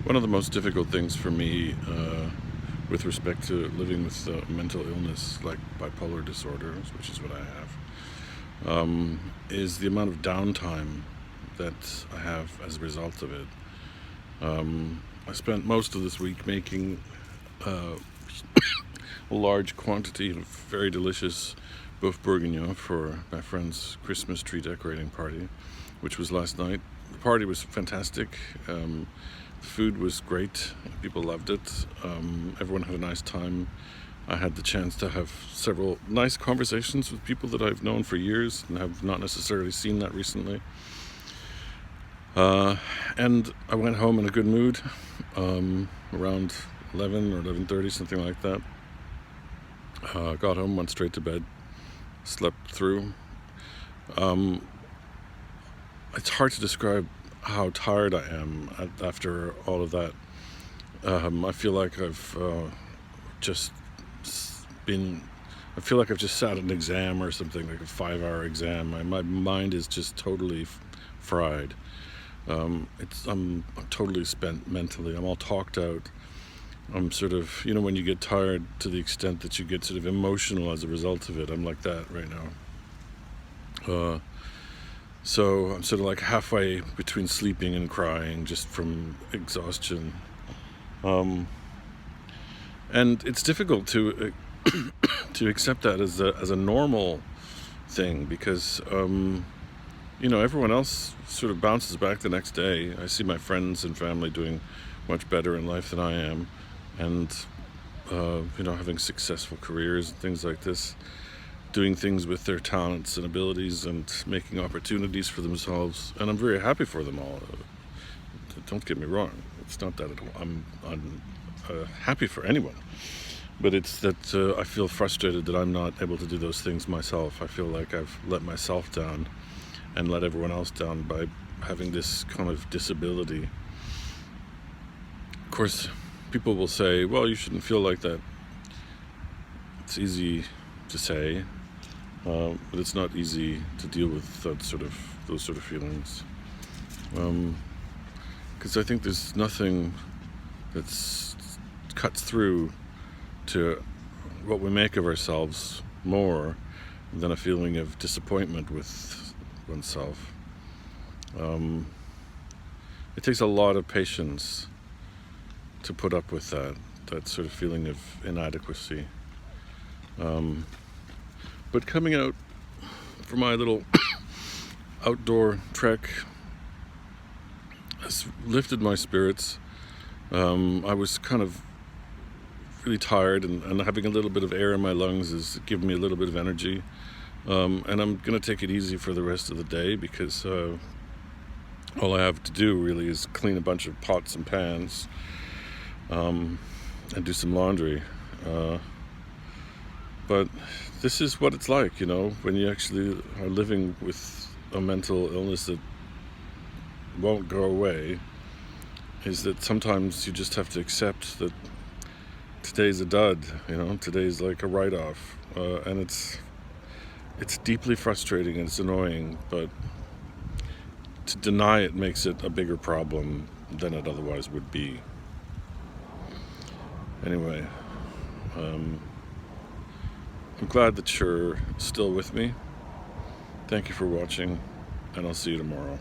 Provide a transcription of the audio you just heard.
One of the most difficult things for me with respect to living with mental illness like bipolar disorder, which is what I have, is the amount of downtime that I have as a result of it. I spent most of this week making a large quantity of very delicious boeuf bourguignon for my friend's Christmas tree decorating party, which was last night. The party was fantastic. The food was great. People loved it. Everyone had a nice time. I had the chance to have several nice conversations with people that I've known for years and have not necessarily seen that recently. And I went home in a good mood around 11 or 11:30, something like that. Got home, went straight to bed, slept through. It's hard to describe how tired I am after all of that. I feel like I've just been, I feel like I've just sat an exam or something, like a 5-hour exam. My mind is just totally fried. I'm totally spent mentally. I'm all talked out. I'm sort of, when you get tired to the extent that you get sort of emotional as a result of it, I'm like that right now. So I'm sort of like halfway between sleeping and crying just from exhaustion. And it's difficult to to accept that as a normal thing because everyone else sort of bounces back the next day. I see my friends and family doing much better in life than I am, and having successful careers and things like this, doing things with their talents and abilities and making opportunities for themselves, and I'm very happy for them all. Don't get me wrong, it's not that I'm happy for anyone, but it's that I feel frustrated that I'm not able to do those things myself. I feel like I've let myself down and let everyone else down by having this kind of disability. Of course, people will say, well, you shouldn't feel like that. It's easy to say, but it's not easy to deal with those sort of feelings. Because I think there's nothing that's cuts through to what we make of ourselves more than a feeling of disappointment with oneself. It takes a lot of patience to put up with that sort of feeling of inadequacy. But coming out for my little outdoor trek has lifted my spirits. I was kind of really tired, and having a little bit of air in my lungs has given me a little bit of energy. And I'm going to take it easy for the rest of the day because all I have to do really is clean a bunch of pots and pans and do some laundry. But this is what it's like, when you actually are living with a mental illness that won't go away, is that sometimes you just have to accept that today's a dud, today's like a write-off. And it's deeply frustrating and it's annoying, but to deny it makes it a bigger problem than it otherwise would be. Anyway, I'm glad that you're still with me. Thank you for watching, and I'll see you tomorrow.